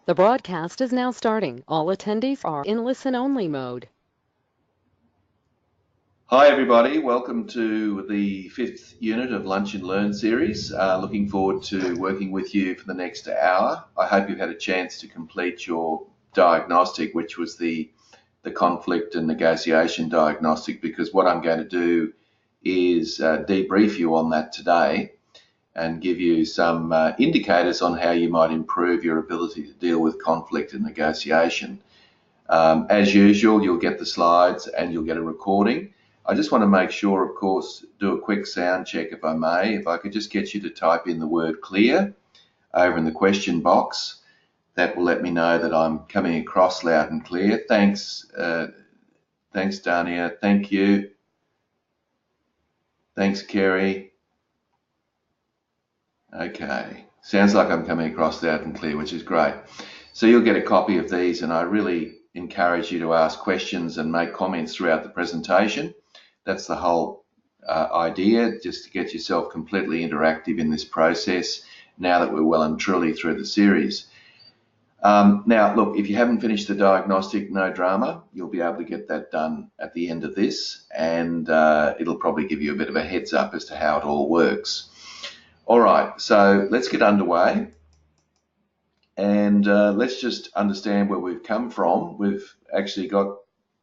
The broadcast is now starting. All attendees are in listen-only mode. Hi everybody, welcome to the 5th unit of Lunch and Learn series. Looking forward to working with you for the next hour. I hope you've had a chance to complete your diagnostic, which was the conflict and negotiation diagnostic, because what I'm going to do is debrief you on that today and give you some indicators on how you might improve your ability to deal with conflict and negotiation. As usual, you'll get the slides and you'll get a recording. I just want to make sure, of course, do a quick sound check if I may. If I could just get you to type in the word clear over in the question box, that will let me know that I'm coming across loud and clear. Thanks, thanks Dania, thank you. Thanks Kerry. Okay, sounds like I'm coming across loud and clear, which is great. So you'll get a copy of these, and I really encourage you to ask questions and make comments throughout the presentation. That's the whole idea, just to get yourself completely interactive in this process now that we're well and truly through the series. Now, look, if you haven't finished the diagnostic, no drama. You'll be able to get that done at the end of this, and it'll probably give you a bit of a heads up as to how it all works. All right, so let's get underway. And let's just understand where we've come from. We've actually got,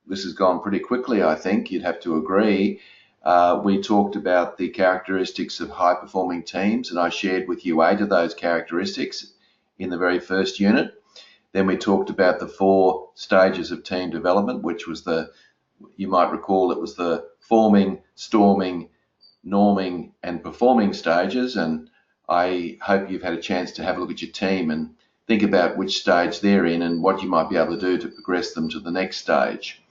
this has gone pretty quickly, I think, you'd have to agree. We talked about the characteristics of high-performing teams, and I shared with you 8 of those characteristics in the very first unit. Then we talked about the 4 stages of team development, which was you might recall, it was the forming, storming, norming, and performing stages. And I hope you've had a chance to have a look at your team and think about which stage they're in and what you might be able to do to progress them to the next stage.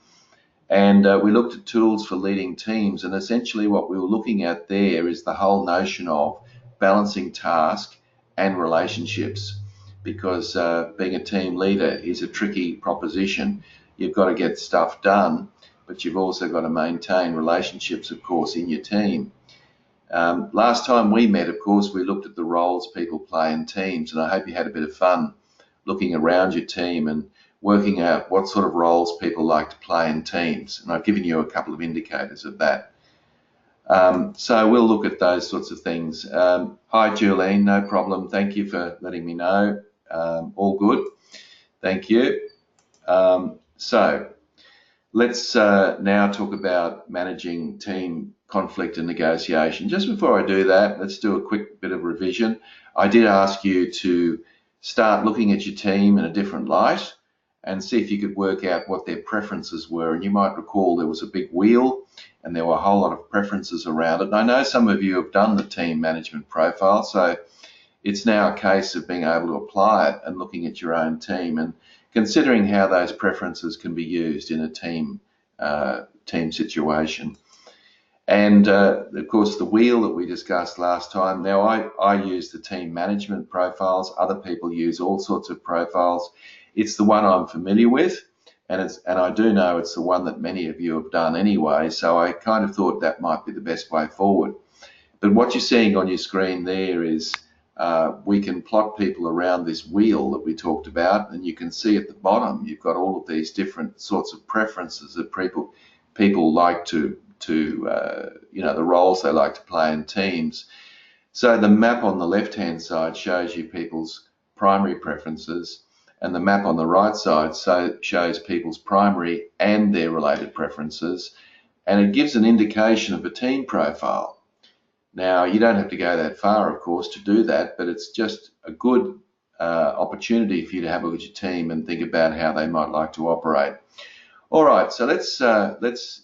And we looked at tools for leading teams, and essentially what we were looking at there is the whole notion of balancing task and relationships, because being a team leader is a tricky proposition. You've got to get stuff done, but you've also got to maintain relationships, of course, in your team. Last time we met, of course, we looked at the roles people play in teams, and I hope you had a bit of fun looking around your team and working out what sort of roles people like to play in teams. And I've given you a couple of indicators of that. So we'll look at those sorts of things. Hi, Julene, no problem. Thank you for letting me know. All good. Thank you. So let's now talk about managing team conflict and negotiation. Just before I do that, let's do a quick bit of revision. I did ask you to start looking at your team in a different light and see if you could work out what their preferences were. And you might recall there was a big wheel and there were a whole lot of preferences around it. And I know some of you have done the team management profile, so it's now a case of being able to apply it and looking at your own team and considering how those preferences can be used in a team situation. And of course, the wheel that we discussed last time, now I use the team management profiles. Other people use all sorts of profiles. It's the one I'm familiar with, and I do know it's the one that many of you have done anyway, so I kind of thought that might be the best way forward. But what you're seeing on your screen there is we can plot people around this wheel that we talked about, and you can see at the bottom you've got all of these different sorts of preferences that people like to the roles they like to play in teams. So the map on the left-hand side shows you people's primary preferences, and the map on the right side shows people's primary and their related preferences, and it gives an indication of a team profile. Now, you don't have to go that far, of course, to do that, but it's just a good opportunity for you to have a look at your team and think about how they might like to operate. All right, so let's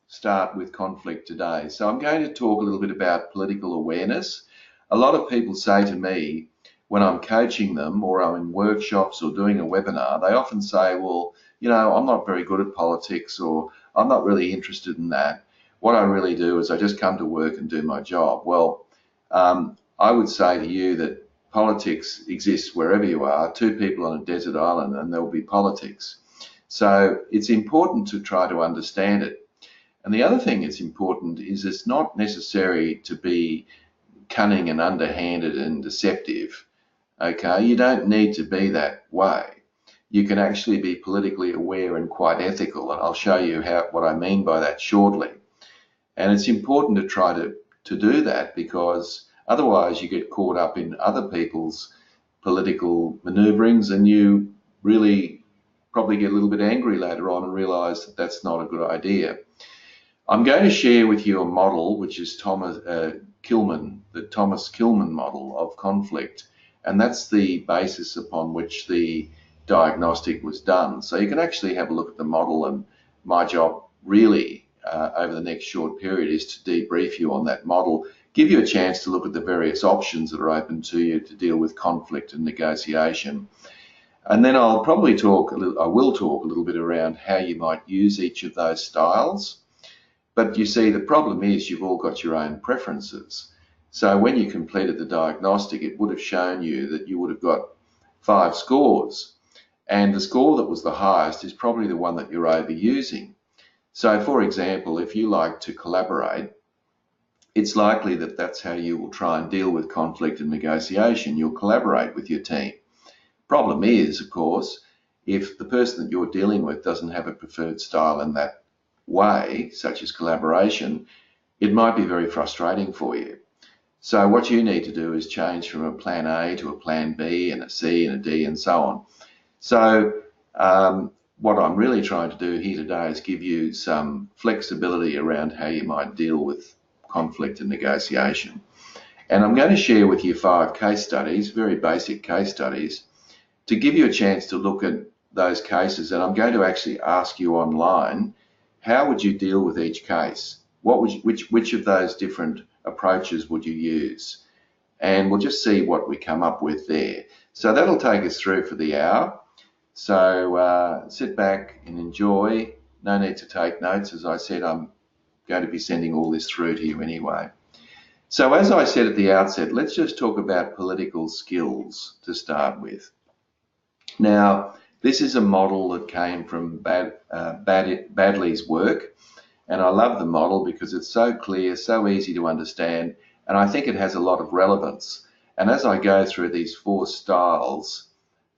start with conflict today. So I'm going to talk a little bit about political awareness. A lot of people say to me, when I'm coaching them or I'm in workshops or doing a webinar, they often say, well, I'm not very good at politics, or I'm not really interested in that. What I really do is I just come to work and do my job. Well, I would say to you that politics exists wherever you are. 2 people on a desert island and there will be politics. So it's important to try to understand it. And the other thing that's important is it's not necessary to be cunning and underhanded and deceptive. Okay, you don't need to be that way. You can actually be politically aware and quite ethical, and I'll show you what I mean by that shortly. And it's important to try to do that, because otherwise you get caught up in other people's political maneuverings, and you really probably get a little bit angry later on and realize that that's not a good idea. I'm going to share with you a model which is the Thomas Kilmann model of conflict, and that's the basis upon which the diagnostic was done. So you can actually have a look at the model, and my job really over the next short period is to debrief you on that model, give you a chance to look at the various options that are open to you to deal with conflict and negotiation. And then I will talk a little bit around how you might use each of those styles. But you see, the problem is you've all got your own preferences. So when you completed the diagnostic, it would have shown you that you would have got 5 scores. And the score that was the highest is probably the one that you're overusing. So for example, if you like to collaborate, it's likely that that's how you will try and deal with conflict and negotiation. You'll collaborate with your team. Problem is, of course, if the person that you're dealing with doesn't have a preferred style in that way, such as collaboration, it might be very frustrating for you. So what you need to do is change from a plan A to a plan B and a C and a D and so on. So what I'm really trying to do here today is give you some flexibility around how you might deal with conflict and negotiation. And I'm going to share with you 5 case studies, very basic case studies, to give you a chance to look at those cases. And I'm going to actually ask you online, how would you deal with each case? Which of those different approaches would you use? And we'll just see what we come up with there. So that'll take us through for the hour. So sit back and enjoy. No need to take notes. As I said, I'm going to be sending all this through to you anyway. So as I said at the outset, let's just talk about political skills to start with. Now, this is a model that came from Badley's work, and I love the model because it's so clear, so easy to understand, and I think it has a lot of relevance. And as I go through these 4 styles,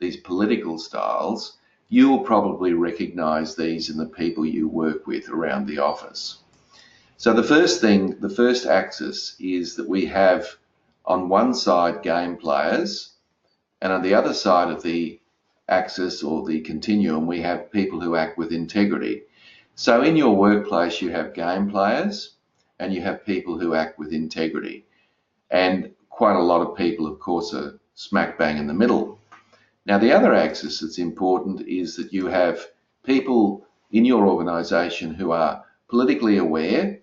these political styles, you will probably recognize these in the people you work with around the office. So the first axis is that we have on one side game players, and on the other side of the axis or the continuum, we have people who act with integrity. So in your workplace, you have game players and you have people who act with integrity. And quite a lot of people, of course, are smack bang in the middle. Now, the other axis that's important is that you have people in your organisation who are politically aware,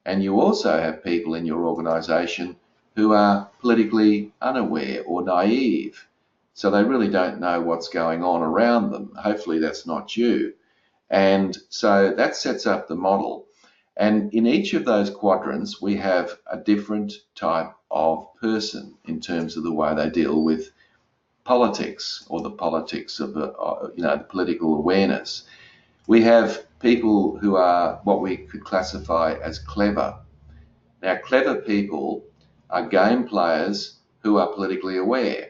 and you also have people in your organisation who are politically unaware or naive. So they really don't know what's going on around them. Hopefully that's not you. And so that sets up the model. And in each of those quadrants, we have a different type of person in terms of the way they deal with politics, or the politics of the political awareness. We have people who are what we could classify as clever. Now, clever people are game players who are politically aware.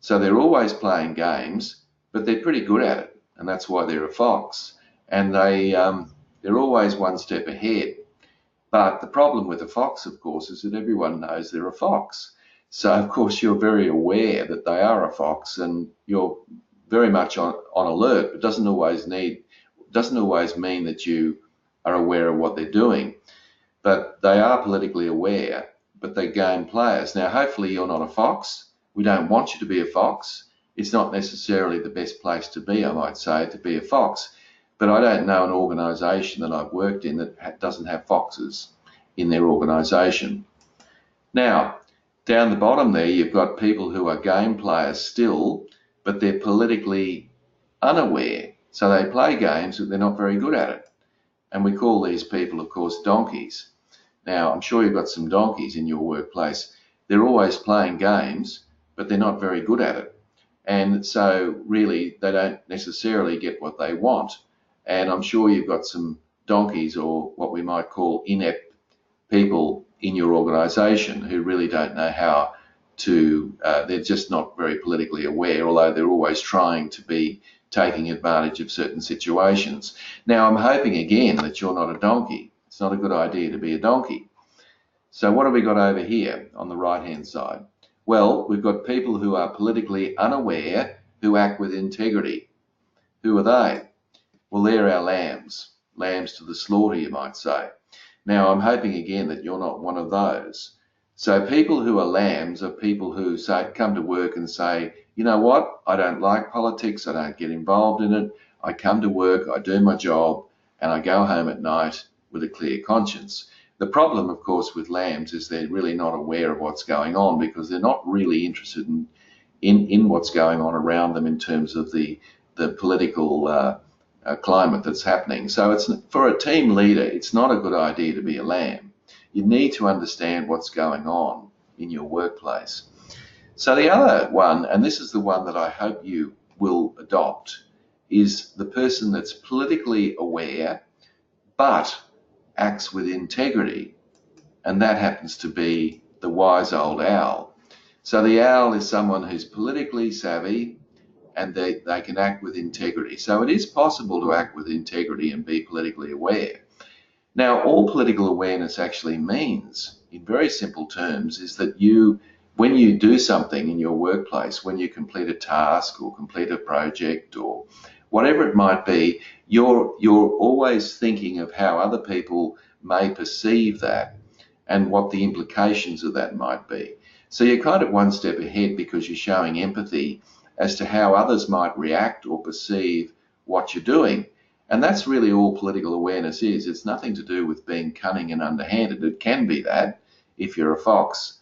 So they're always playing games, but they're pretty good at it, and that's why they're a fox. And they're always one step ahead. But the problem with a fox, of course, is that everyone knows they're a fox. So, of course, you're very aware that they are a fox, and you're very much on alert, but doesn't always mean that you are aware of what they're doing. But they are politically aware, but they're game players. Now, hopefully you're not a fox. We don't want you to be a fox. It's not necessarily the best place to be, I might say, to be a fox. But I don't know an organisation that I've worked in that doesn't have foxes in their organisation. Now, down the bottom there, you've got people who are game players still, but they're politically unaware. So they play games, but they're not very good at it. And we call these people, of course, donkeys. Now, I'm sure you've got some donkeys in your workplace. They're always playing games, but they're not very good at it. And so really, they don't necessarily get what they want. And I'm sure you've got some donkeys, or what we might call inept people in your organisation, who really don't know how they're just not very politically aware, although they're always trying to be taking advantage of certain situations. Now, I'm hoping again that you're not a donkey. It's not a good idea to be a donkey. So what have we got over here on the right-hand side? Well, we've got people who are politically unaware who act with integrity. Who are they? Well, they're our lambs to the slaughter, you might say. Now, I'm hoping again that you're not one of those. So people who are lambs are people who come to work and say, you know what, I don't like politics, I don't get involved in it, I come to work, I do my job, and I go home at night with a clear conscience. The problem, of course, with lambs is they're really not aware of what's going on because they're not really interested in what's going on around them in terms of the political climate that's happening. So it's for a team leader, it's not a good idea to be a lamb. You need to understand what's going on in your workplace. So the other one, and this is the one that I hope you will adopt, is the person that's politically aware but acts with integrity, and that happens to be the wise old owl. So the owl is someone who's politically savvy and they can act with integrity. So it is possible to act with integrity and be politically aware. Now, all political awareness actually means, in very simple terms, is that when you do something in your workplace, when you complete a task or complete a project or whatever it might be, you're always thinking of how other people may perceive that and what the implications of that might be. So you're kind of one step ahead because you're showing empathy as to how others might react or perceive what you're doing. And that's really all political awareness is. It's nothing to do with being cunning and underhanded. It can be that if you're a fox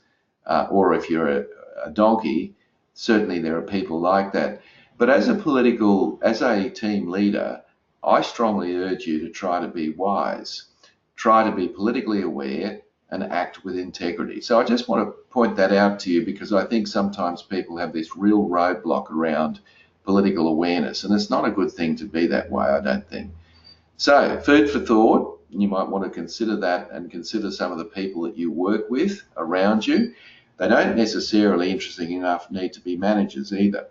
or if you're a donkey. Certainly there are people like that. But as a team leader, I strongly urge you to try to be wise, try to be politically aware and act with integrity. So I just want to point that out to you because I think sometimes people have this real roadblock around political awareness, and it's not a good thing to be that way, I don't think. So food for thought, you might want to consider that and consider some of the people that you work with around you. They don't necessarily, interesting enough, need to be managers either.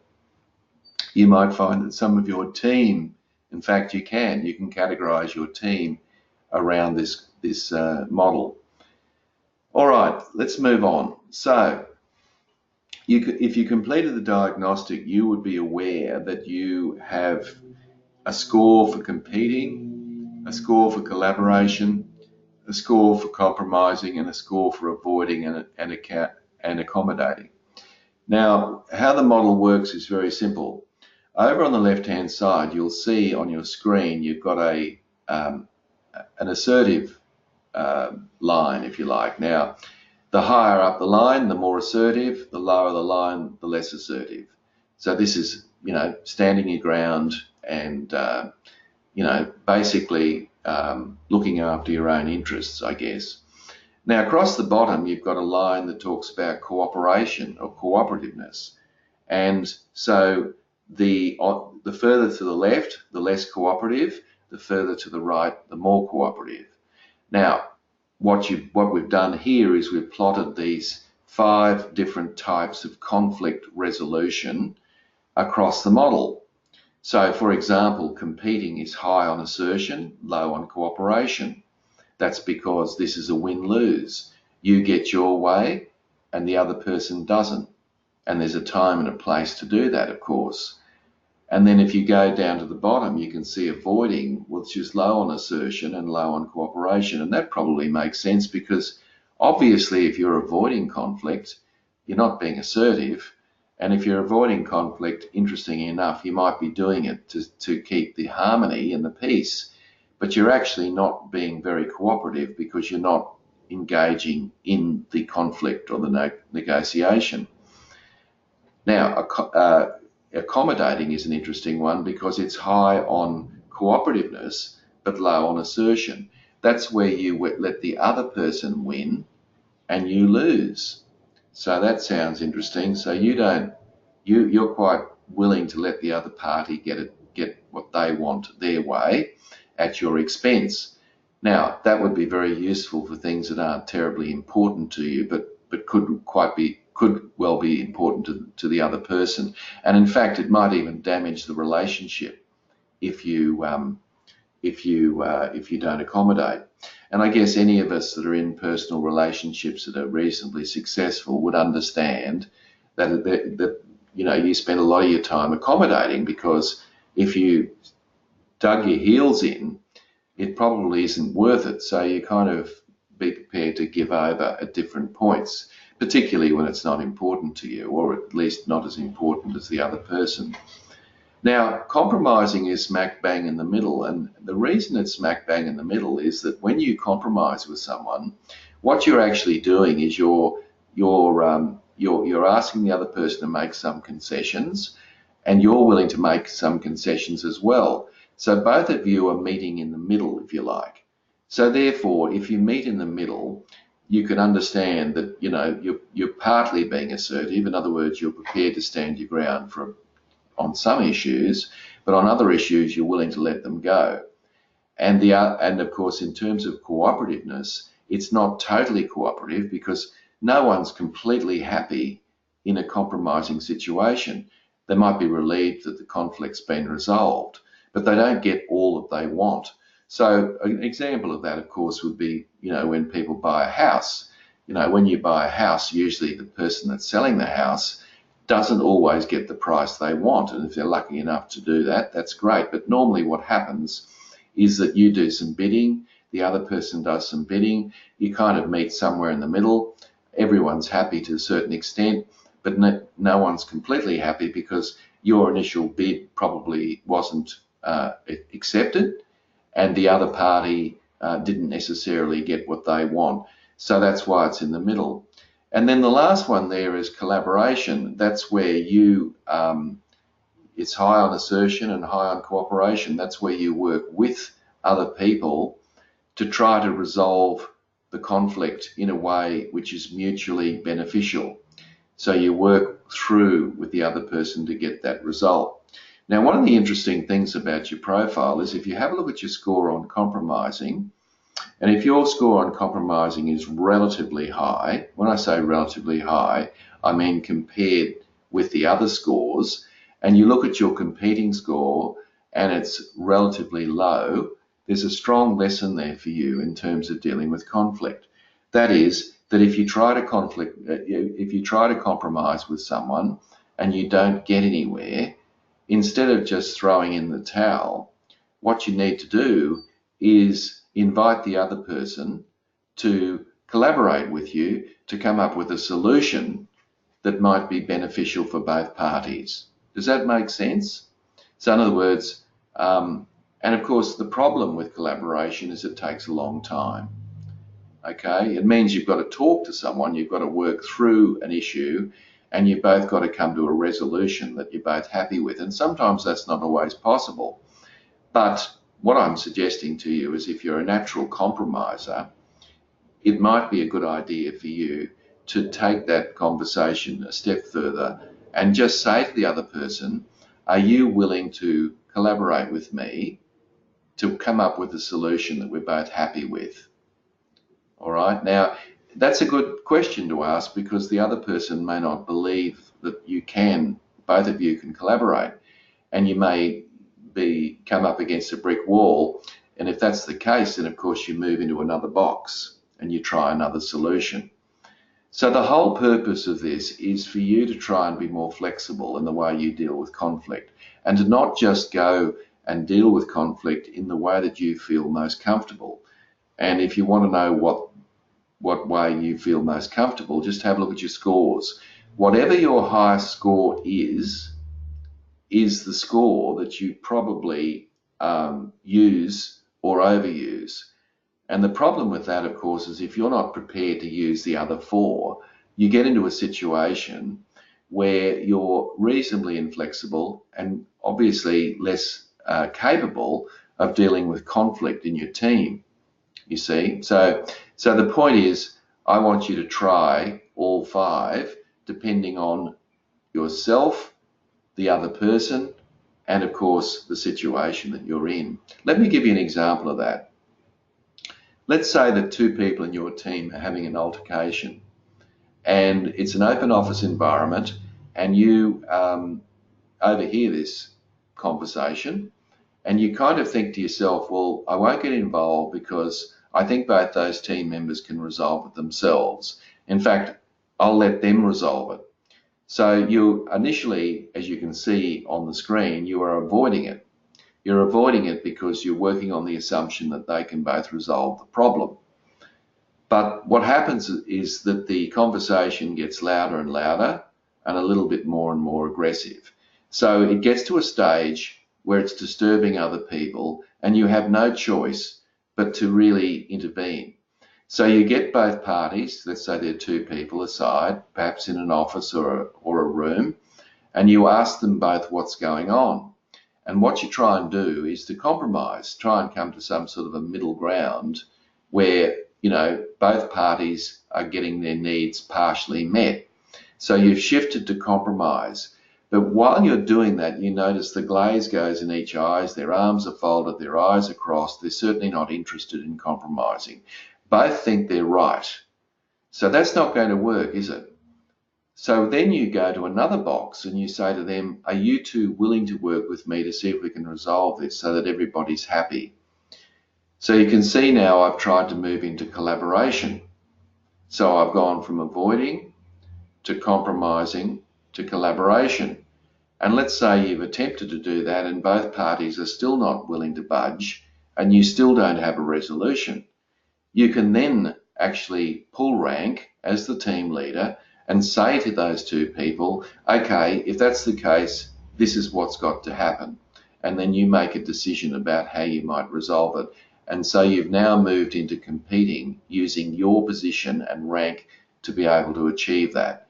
You might find that some of your team, in fact you can categorize your team around this model. All right, let's move on. So if you completed the diagnostic, you would be aware that you have a score for competing, a score for collaboration, a score for compromising, and a score for avoiding and accommodating. Now, how the model works is very simple. Over on the left-hand side, you'll see on your screen you've got an assertive line, if you like. Now, the higher up the line, the more assertive, the lower the line, the less assertive. So this is, standing your ground and, basically looking after your own interests, I guess. Now, across the bottom, you've got a line that talks about cooperation or cooperativeness. And so the further to the left, the less cooperative, the further to the right, the more cooperative. Now, what we've done here is we've plotted these 5 different types of conflict resolution across the model. So, for example, competing is high on assertion, low on cooperation. That's because this is a win-lose. You get your way and the other person doesn't. And there's a time and a place to do that, of course. And then if you go down to the bottom, you can see avoiding, which is low on assertion and low on cooperation. And that probably makes sense because obviously if you're avoiding conflict, you're not being assertive. And if you're avoiding conflict, interestingly enough, you might be doing it to keep the harmony and the peace, but you're actually not being very cooperative because you're not engaging in the conflict or the negotiation. Now, accommodating is an interesting one because it's high on cooperativeness but low on assertion. That's where you let the other person win and you lose. So that sounds interesting. So you're quite willing to let the other party get what they want their way at your expense. Now, that would be very useful for things that aren't terribly important to you, but could could well be important to the other person. And in fact, it might even damage the relationship if you don't accommodate. And I guess any of us that are in personal relationships that are reasonably successful would understand that you spend a lot of your time accommodating, because if you dug your heels in, it probably isn't worth it. So you kind of be prepared to give over at different points, particularly when it's not important to you, or at least not as important as the other person. Now, compromising is smack bang in the middle, and the reason it's smack bang in the middle is that when you compromise with someone, what you're actually doing is you're asking the other person to make some concessions, and you're willing to make some concessions as well. So both of you are meeting in the middle, if you like. So therefore, if you meet in the middle, you can understand that you're partly being assertive. In other words, you're prepared to stand your ground on some issues, but on other issues you're willing to let them go. And of course, in terms of cooperativeness, it's not totally cooperative, because no one's completely happy in a compromising situation. They might be relieved that the conflict's been resolved, but they don't get all that they want. So an example of that, of course, would be, when people buy a house. When you buy a house, usually the person that's selling the house doesn't always get the price they want. And if they're lucky enough to do that, that's great. But normally what happens is that you do some bidding, the other person does some bidding, you kind of meet somewhere in the middle. Everyone's happy to a certain extent, but no one's completely happy, because your initial bid probably wasn't accepted, and the other party didn't necessarily get what they want. So that's why it's in the middle. And then the last one there is collaboration. That's where it's high on assertion and high on cooperation. That's where you work with other people to try to resolve the conflict in a way which is mutually beneficial. So you work through with the other person to get that result. Now, one of the interesting things about your profile is if you have a look at your score on compromising, and if your score on compromising is relatively high, when I say relatively high, I mean compared with the other scores, and you look at your competing score and it's relatively low, there's a strong lesson there for you in terms of dealing with conflict. That is, that if you try to compromise with someone and you don't get anywhere, instead of just throwing in the towel, what you need to do is invite the other person to collaborate with you to come up with a solution that might be beneficial for both parties. Does that make sense? So in other words, and of course the problem with collaboration is it takes a long time. Okay, it means you've got to talk to someone, you've got to work through an issue, and you've both got to come to a resolution that you're both happy with. And sometimes that's not always possible. But what I'm suggesting to you is if you're a natural compromiser, it might be a good idea for you to take that conversation a step further and just say to the other person, are you willing to collaborate with me to come up with a solution that we're both happy with? All right. Now, that's a good question to ask, because the other person may not believe that both of you can collaborate, and you may come up against a brick wall. And if that's the case, then of course you move into another box and you try another solution. So the whole purpose of this is for you to try and be more flexible in the way you deal with conflict, and to not just go and deal with conflict in the way that you feel most comfortable. And if you want to know what way you feel most comfortable, just have a look at your scores. Whatever your highest score is the score that you probably use or overuse. And the problem with that, of course, is if you're not prepared to use the other four, you get into a situation where you're reasonably inflexible and obviously less capable of dealing with conflict in your team, you see. So the point is, I want you to try all five, depending on yourself, the other person, and of course the situation that you're in. Let me give you an example of that. Let's say that two people in your team are having an altercation, and it's an open office environment, and you overhear this conversation, and you kind of think to yourself, well, I won't get involved because I think both those team members can resolve it themselves. In fact, I'll let them resolve it. So you initially, as you can see on the screen, you are avoiding it. You're avoiding it because you're working on the assumption that they can both resolve the problem. But what happens is that the conversation gets louder and louder and a little bit more and more aggressive. So it gets to a stage where it's disturbing other people and you have no choice but to really intervene. So you get both parties, let's say there are two people aside, perhaps in an office or a room, and you ask them both what's going on. And what you try and do is to compromise, try and come to some sort of a middle ground where, both parties are getting their needs partially met. So you've shifted to compromise. But while you're doing that, you notice the glaze goes in each eye, their arms are folded, their eyes are crossed. They're certainly not interested in compromising. Both think they're right. So that's not going to work, is it? So then you go to another box and you say to them, are you two willing to work with me to see if we can resolve this so that everybody's happy? So you can see now I've tried to move into collaboration. So I've gone from avoiding to compromising to collaboration. And let's say you've attempted to do that and both parties are still not willing to budge and you still don't have a resolution. You can then actually pull rank as the team leader and say to those two people, okay, if that's the case, this is what's got to happen. And then you make a decision about how you might resolve it. And so you've now moved into competing using your position and rank to be able to achieve that.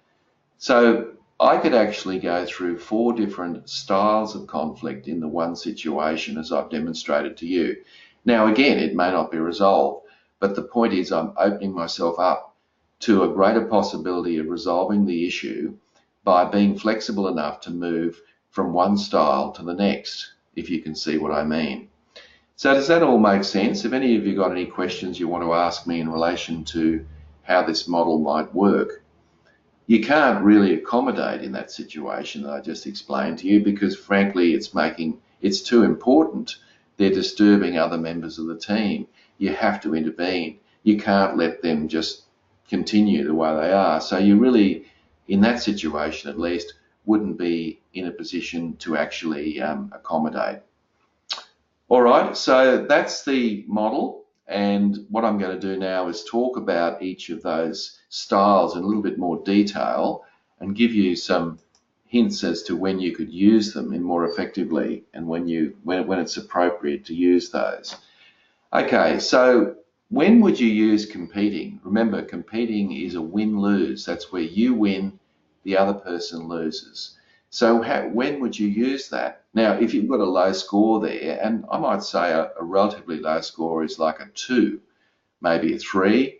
So I could actually go through 4 different styles of conflict in the one situation as I've demonstrated to you. Now, again, it may not be resolved, but the point is I'm opening myself up to a greater possibility of resolving the issue by being flexible enough to move from one style to the next, if you can see what I mean. So does that all make sense? If any of you got any questions you want to ask me in relation to how this model might work, you can't really accommodate in that situation that I just explained to you because frankly it's too important. They're disturbing other members of the team. You have to intervene. You can't let them just continue the way they are. So you really, in that situation at least, wouldn't be in a position to actually accommodate. All right, so that's the model, and what I'm going to do now is talk about each of those styles in a little bit more detail and give you some hints as to when you could use them in more effectively and when it's appropriate to use those. Okay, so when would you use competing? Remember, competing is a win-lose. That's where you win, the other person loses. So when would you use that? Now, if you've got a low score there, and I might say a relatively low score is like a 2, maybe a 3.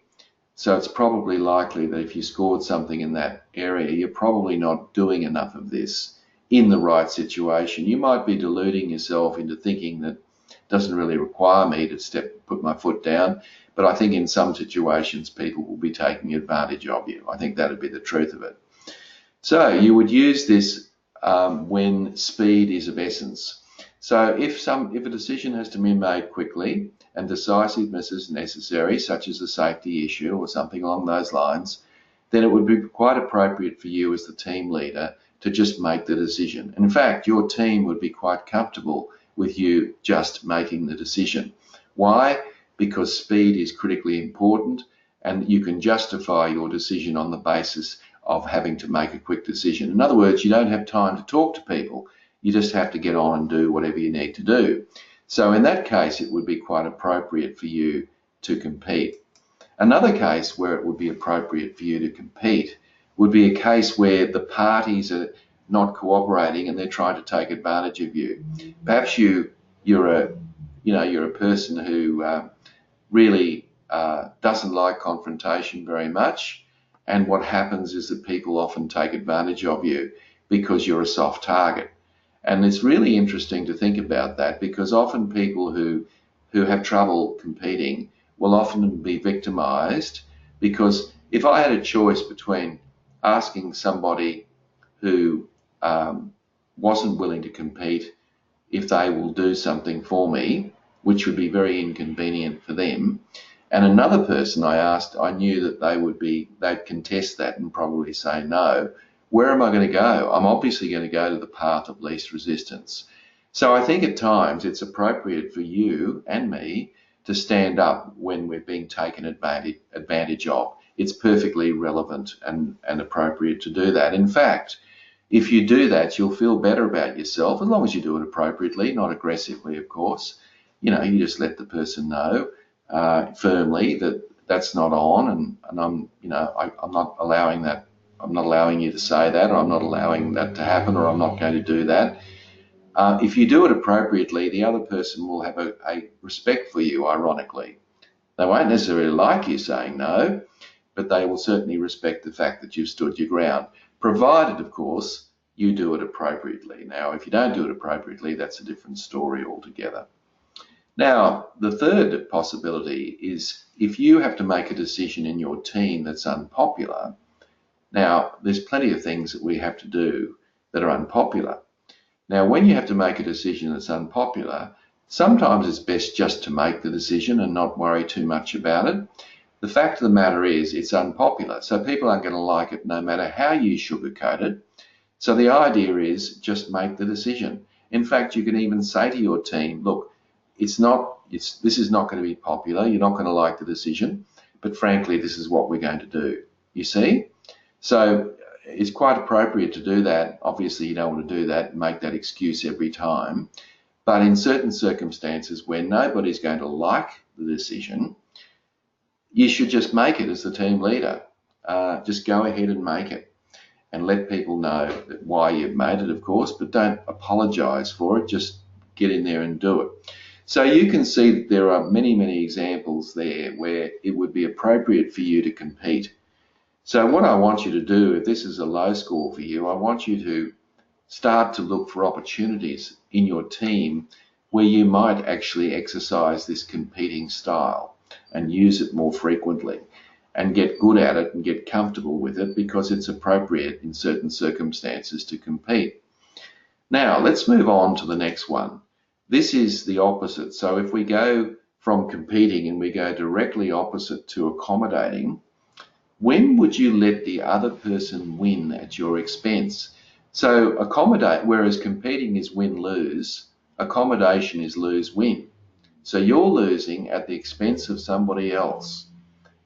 So it's probably likely that if you scored something in that area, you're probably not doing enough of this in the right situation. You might be deluding yourself into thinking that it doesn't really require me to put my foot down, but I think in some situations people will be taking advantage of you. I think that would be the truth of it. So you would use this when speed is of essence. So if a decision has to be made quickly and decisiveness is necessary, such as a safety issue or something along those lines, then it would be quite appropriate for you as the team leader to just make the decision. In fact, your team would be quite comfortable with you just making the decision. Why? Because speed is critically important and you can justify your decision on the basis of having to make a quick decision. In other words, you don't have time to talk to people. You just have to get on and do whatever you need to do. So in that case, it would be quite appropriate for you to compete. Another case where it would be appropriate for you to compete would be a case where the parties are not cooperating and they're trying to take advantage of you. Perhaps you're a person who really doesn't like confrontation very much. And what happens is that people often take advantage of you because you're a soft target. And it's really interesting to think about that because often people who have trouble competing will often be victimized because If I had a choice between asking somebody who wasn't willing to compete if they will do something for me, which would be very inconvenient for them, and another person I asked, I knew that they'd contest that and probably say no, where am I going to go? I'm obviously going to go to the path of least resistance. So I think at times it's appropriate for you and me to stand up when we're being taken advantage of. It's perfectly relevant and appropriate to do that. In fact, if you do that, you'll feel better about yourself, as long as you do it appropriately, not aggressively, of course. You just let the person know firmly that that's not on, and I'm not allowing that. I'm not allowing you to say that, or I'm not allowing that to happen, or I'm not going to do that. If you do it appropriately, the other person will have a respect for you, ironically. They won't necessarily like you saying no, but they will certainly respect the fact that you've stood your ground, provided, of course, you do it appropriately. Now, if you don't do it appropriately, that's a different story altogether. Now, the third possibility is if you have to make a decision in your team that's unpopular. Now, there's plenty of things that we have to do that are unpopular. Now, when you have to make a decision that's unpopular, sometimes it's best just to make the decision and not worry too much about it. The fact of the matter is it's unpopular, so people aren't going to like it no matter how you sugarcoat it. So the idea is just make the decision. In fact, you can even say to your team, look, this is not going to be popular, you're not going to like the decision, but frankly, this is what we're going to do. You see? So it's quite appropriate to do that. Obviously, you don't want to do that and make that excuse every time. But in certain circumstances where nobody's going to like the decision, you should just make it as the team leader. Just go ahead and make it and let people know why you've made it, of course, but don't apologise for it. Just get in there and do it. So you can see that there are many, many examples there where it would be appropriate for you to compete. So what I want you to do, if this is a low score for you, I want you to start to look for opportunities in your team where you might actually exercise this competing style and use it more frequently and get good at it and get comfortable with it because it's appropriate in certain circumstances to compete. Now, let's move on to the next one. This is the opposite. So if we go from competing and we go directly opposite to accommodating, when would you let the other person win at your expense? So accommodate, whereas competing is win-lose, accommodation is lose-win. So you're losing at the expense of somebody else.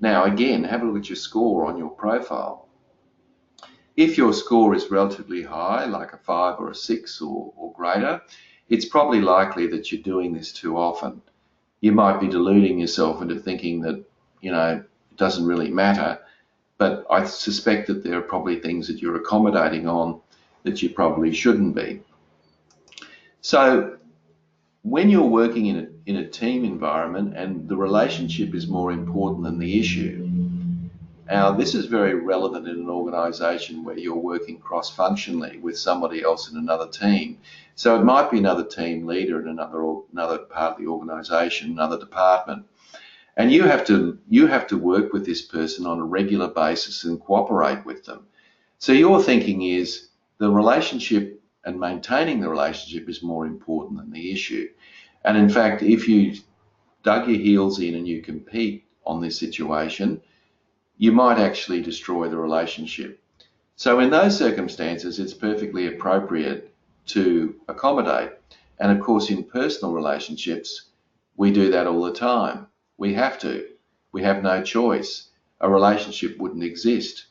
Now again, have a look at your score on your profile. If your score is relatively high, like a 5 or a 6 or greater, it's probably likely that you're doing this too often. You might be deluding yourself into thinking that, it doesn't really matter, but I suspect that there are probably things that you're accommodating on that you probably shouldn't be. So when you're working in a team environment and the relationship is more important than the issue, now this is very relevant in an organisation where you're working cross-functionally with somebody else in another team. So it might be another team leader in another part of the organisation, another department. And you have to work with this person on a regular basis and cooperate with them. So your thinking is the relationship and maintaining the relationship is more important than the issue. And in fact, if you dug your heels in and you compete on this situation, you might actually destroy the relationship. So in those circumstances, it's perfectly appropriate to accommodate. And of course, in personal relationships, we do that all the time. We have to. We have no choice. A relationship wouldn't exist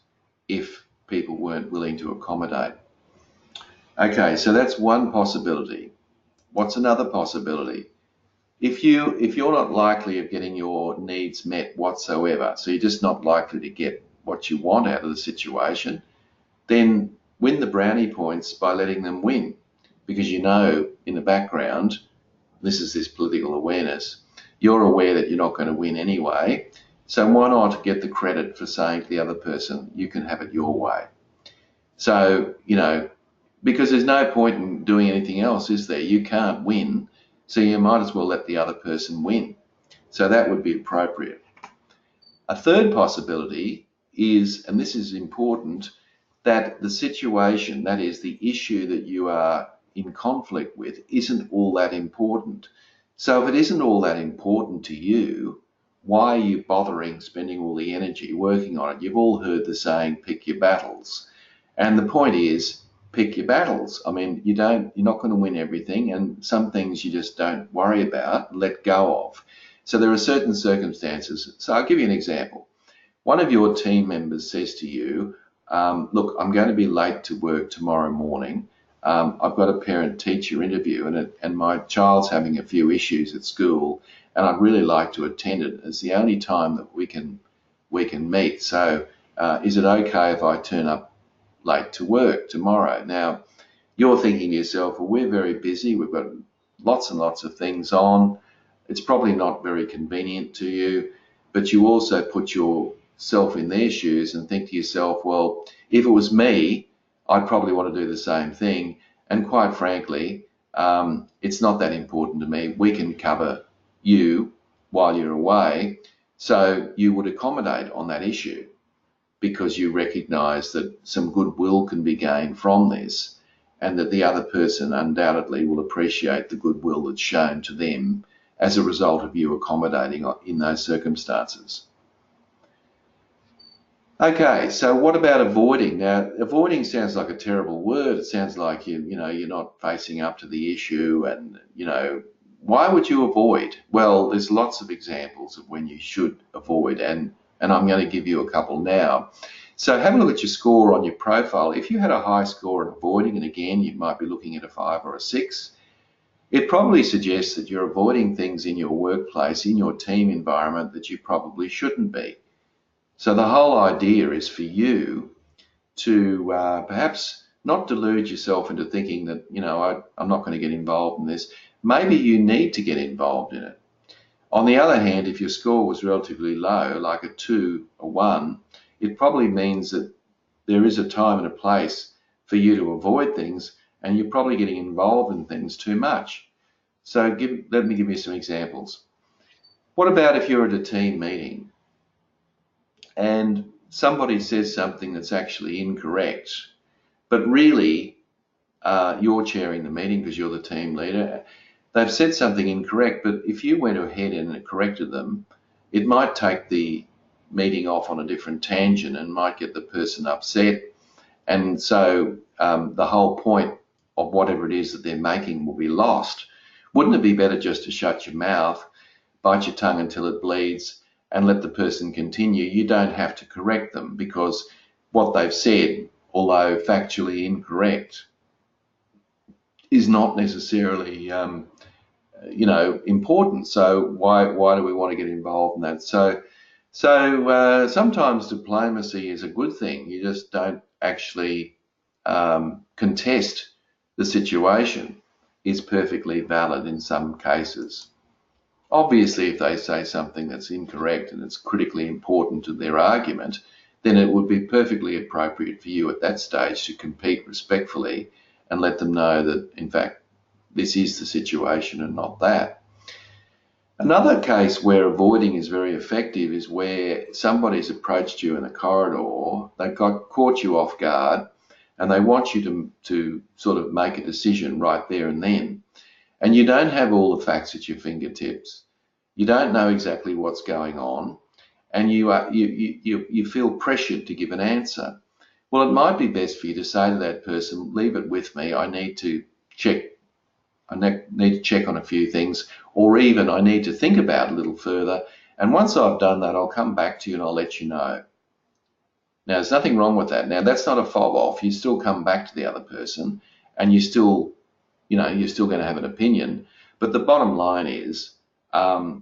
if people weren't willing to accommodate. Okay, so that's one possibility. What's another possibility? If you're not likely of getting your needs met whatsoever, so you're just not likely to get what you want out of the situation, then win the brownie points by letting them win. Because in the background, this is this political awareness, you're aware that you're not going to win anyway, so why not get the credit for saying to the other person, you can have it your way. So, because there's no point in doing anything else, is there? You can't win, so you might as well let the other person win. So that would be appropriate. A third possibility is, and this is important, that the situation, that is the issue that you are in conflict with, isn't all that important. So if it isn't all that important to you, why are you bothering spending all the energy working on it? You've all heard the saying, pick your battles. And the point is, pick your battles. I mean, you're not going to win everything, and some things you just don't worry about, let go of. So there are certain circumstances. So I'll give you an example. One of your team members says to you, look, I'm going to be late to work tomorrow morning. I've got a parent-teacher interview, and my child's having a few issues at school, and I'd really like to attend it. It's the only time that we can meet. So is it okay if I turn up late to work tomorrow? Now, you're thinking to yourself, well, we're very busy. We've got lots and lots of things on. It's probably not very convenient to you, but you also put yourself in their shoes and think to yourself, well, if it was me, I'd probably want to do the same thing. And quite frankly, it's not that important to me. We can cover you while you're away. So you would accommodate on that issue because you recognise that some goodwill can be gained from this, and that the other person undoubtedly will appreciate the goodwill that's shown to them as a result of you accommodating in those circumstances. Okay, so what about avoiding? Now, avoiding sounds like a terrible word. It sounds like you're not facing up to the issue, and why would you avoid? Well, there's lots of examples of when you should avoid, and I'm going to give you a couple now. So have a look at your score on your profile. If you had a high score in avoiding, and again, you might be looking at a 5 or a 6, it probably suggests that you're avoiding things in your workplace, in your team environment, that you probably shouldn't be. So the whole idea is for you to perhaps not delude yourself into thinking that, I'm not going to get involved in this. Maybe you need to get involved in it. On the other hand, if your score was relatively low, like a 2 or 1, it probably means that there is a time and a place for you to avoid things, and you're probably getting involved in things too much. So let me give you some examples. What about if you're at a team meeting and somebody says something that's actually incorrect, but really you're chairing the meeting because you're the team leader. They've said something incorrect, but if you went ahead and corrected them, it might take the meeting off on a different tangent and might get the person upset. And so the whole point of whatever it is that they're making will be lost. Wouldn't it be better just to shut your mouth, bite your tongue until it bleeds, and let the person continue? You don't have to correct them, because what they've said, although factually incorrect, is not necessarily important. So why do we want to get involved in that? So sometimes diplomacy is a good thing. You just don't actually contest the situation. Is perfectly valid in some cases. Obviously, if they say something that's incorrect and it's critically important to their argument, then it would be perfectly appropriate for you at that stage to compete respectfully and let them know that, in fact, this is the situation and not that. Another case where avoiding is very effective is where somebody's approached you in a corridor, they've caught you off guard, and they want you to sort of make a decision right there and then. And you don't have all the facts at your fingertips. You don't know exactly what's going on, and you feel pressured to give an answer. Well, it might be best for you to say to that person, leave it with me, I need to check on a few things, or even I need to think about it a little further, and once I've done that, I'll come back to you and I'll let you know. Now, there's nothing wrong with that. Now, that's not a fob off. You still come back to the other person, and you're still going to have an opinion. But the bottom line is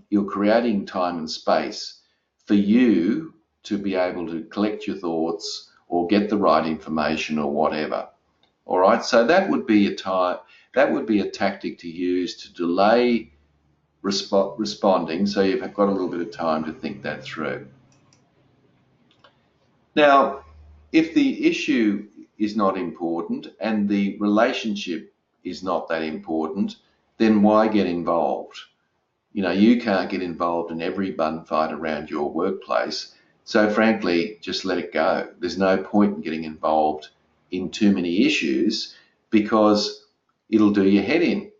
you're creating time and space for you to be able to collect your thoughts or get the right information or whatever. All right. So that would be a tactic to use to delay responding, so you've got a little bit of time to think that through. Now, if the issue is not important and the relationship is not that important, then why get involved? You can't get involved in every bun fight around your workplace. So frankly, just let it go. There's no point in getting involved in too many issues because it'll do your head in.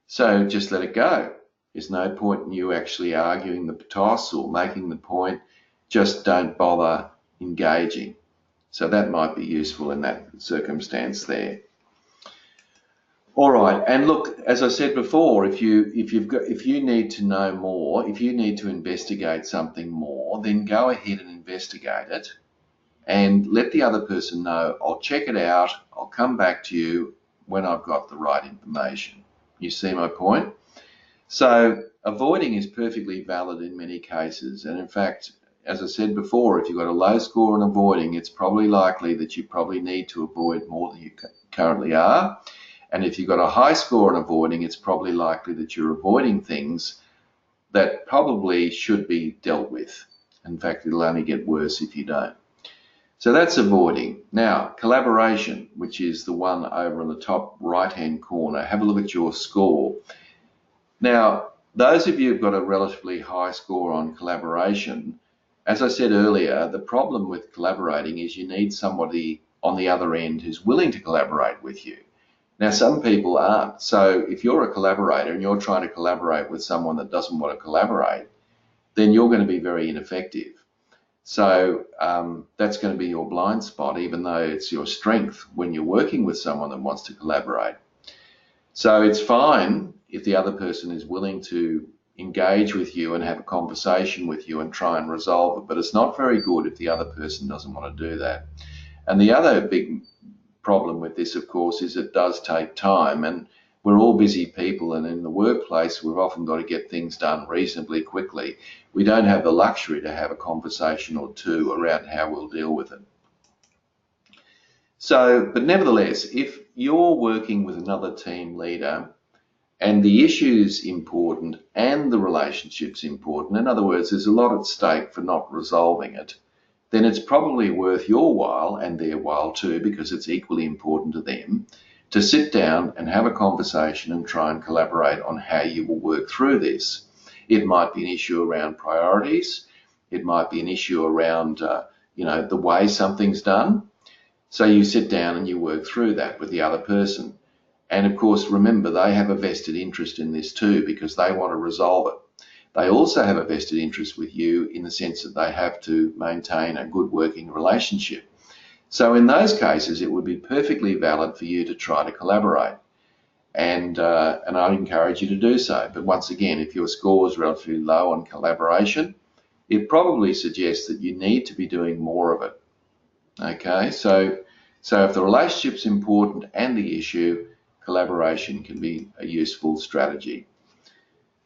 So just let it go. There's no point in you actually arguing the toss or making the point. Just don't bother engaging. So that might be useful in that circumstance there. All right, and look, as I said before, if you need to know more, if you need to investigate something more, then go ahead and investigate it and let the other person know, I'll check it out, I'll come back to you when I've got the right information. You see my point? So avoiding is perfectly valid in many cases, and in fact, as I said before, if you've got a low score on avoiding, it's probably likely that you probably need to avoid more than you currently are. And if you've got a high score on avoiding, it's probably likely that you're avoiding things that probably should be dealt with. In fact, it'll only get worse if you don't. So that's avoiding. Now, collaboration, which is the one over in the top right-hand corner. Have a look at your score. Now, those of you who've got a relatively high score on collaboration, as I said earlier, the problem with collaborating is you need somebody on the other end who's willing to collaborate with you. Now, some people aren't. So if you're a collaborator and you're trying to collaborate with someone that doesn't want to collaborate, then you're going to be very ineffective. So that's going to be your blind spot, even though it's your strength when you're working with someone that wants to collaborate. So it's fine if the other person is willing to engage with you and have a conversation with you and try and resolve it, but it's not very good if the other person doesn't want to do that. And the other big problem with this, of course, is it does take time, and we're all busy people, and in the workplace we've often got to get things done reasonably quickly. We don't have the luxury to have a conversation or two around how we'll deal with it. So, but nevertheless, if you're working with another team leader and the issue's important and the relationship's important, in other words, there's a lot at stake for not resolving it, then it's probably worth your while and their while too, because it's equally important to them, to sit down and have a conversation and try and collaborate on how you will work through this. It might be an issue around priorities. It might be an issue around, the way something's done. So you sit down and you work through that with the other person. And of course, remember, they have a vested interest in this too, because they want to resolve it. They also have a vested interest with you in the sense that they have to maintain a good working relationship. So in those cases, it would be perfectly valid for you to try to collaborate. And I'd encourage you to do so. But once again, if your score is relatively low on collaboration, it probably suggests that you need to be doing more of it. Okay, so if the relationship's important and the issue, collaboration can be a useful strategy.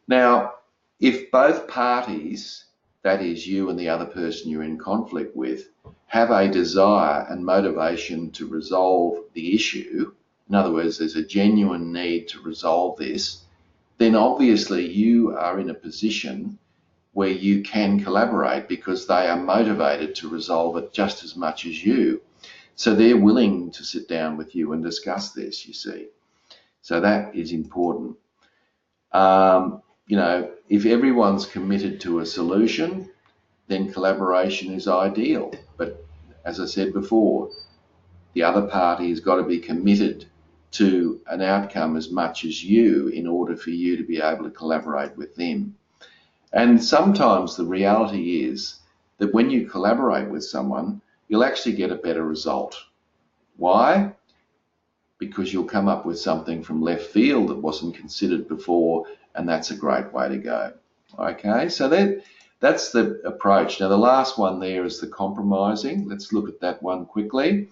Now, if both parties, that is you and the other person you're in conflict with, have a desire and motivation to resolve the issue, in other words, there's a genuine need to resolve this, then obviously you are in a position where you can collaborate because they are motivated to resolve it just as much as you. So they're willing to sit down with you and discuss this, you see. So that is important. If everyone's committed to a solution, then collaboration is ideal. But as I said before, the other party has got to be committed to an outcome as much as you in order for you to be able to collaborate with them. And sometimes the reality is that when you collaborate with someone, you'll actually get a better result. Why? Because you'll come up with something from left field that wasn't considered before, and that's a great way to go. Okay, so that's the approach. Now, the last one there is the compromising. Let's look at that one quickly.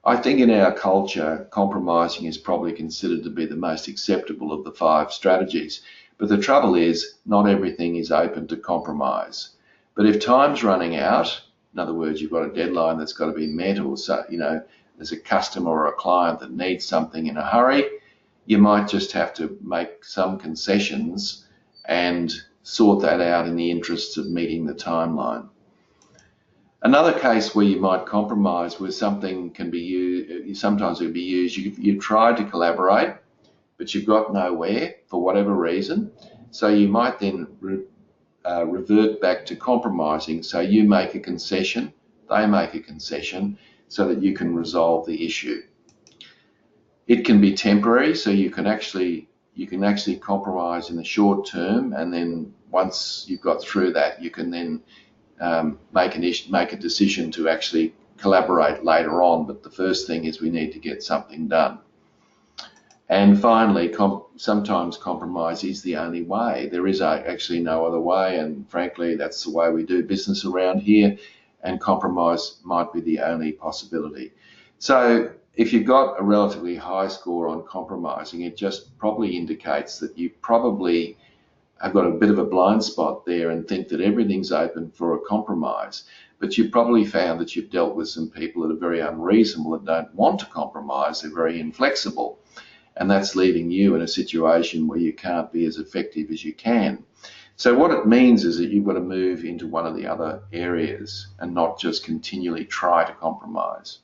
I think in our culture, compromising is probably considered to be the most acceptable of the 5 strategies. But the trouble is, not everything is open to compromise. But if time's running out, in other words, you've got a deadline that's got to be met, or there's a customer or a client that needs something in a hurry, you might just have to make some concessions and sort that out in the interests of meeting the timeline. Another case where you might compromise where something can be used, sometimes it can be used, you've tried to collaborate, but you've got nowhere for whatever reason. So you might then revert back to compromising. So you make a concession, they make a concession, so that you can resolve the issue. It can be temporary, so you can actually compromise in the short term, and then once you've got through that, you can then make a decision to actually collaborate later on. But the first thing is we need to get something done. And finally, sometimes compromise is the only way. There is actually no other way, and frankly, that's the way we do business around here, and compromise might be the only possibility. So if you've got a relatively high score on compromising, it just probably indicates that you probably have got a bit of a blind spot there and think that everything's open for a compromise. But you've probably found that you've dealt with some people that are very unreasonable and don't want to compromise. They're very inflexible. And that's leaving you in a situation where you can't be as effective as you can. So what it means is that you've got to move into one of the other areas and not just continually try to compromise.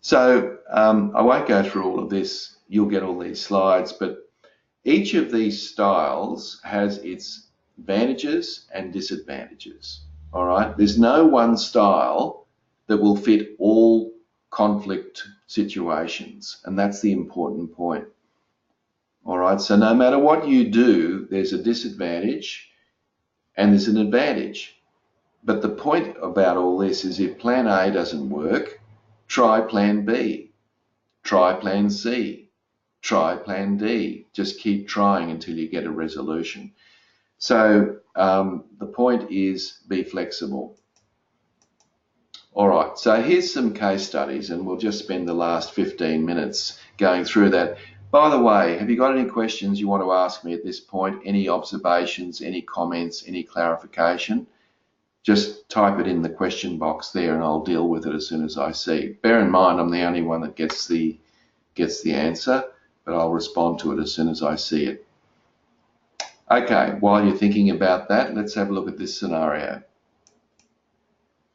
So I won't go through all of this. You'll get all these slides, but each of these styles has its advantages and disadvantages. All right, there's no one style that will fit all conflict situations, and that's the important point. All right, so no matter what you do, there's a disadvantage and there's an advantage. But the point about all this is if plan A doesn't work, try plan B, try plan C, try plan D. Just keep trying until you get a resolution. So the point is be flexible. All right, so here's some case studies, and we'll just spend the last 15 minutes going through that. By the way, have you got any questions you want to ask me at this point? Any observations, any comments, any clarification? Just type it in the question box there and I'll deal with it as soon as I see. Bear in mind, I'm the only one that gets the answer, but I'll respond to it as soon as I see it. Okay, while you're thinking about that, let's have a look at this scenario.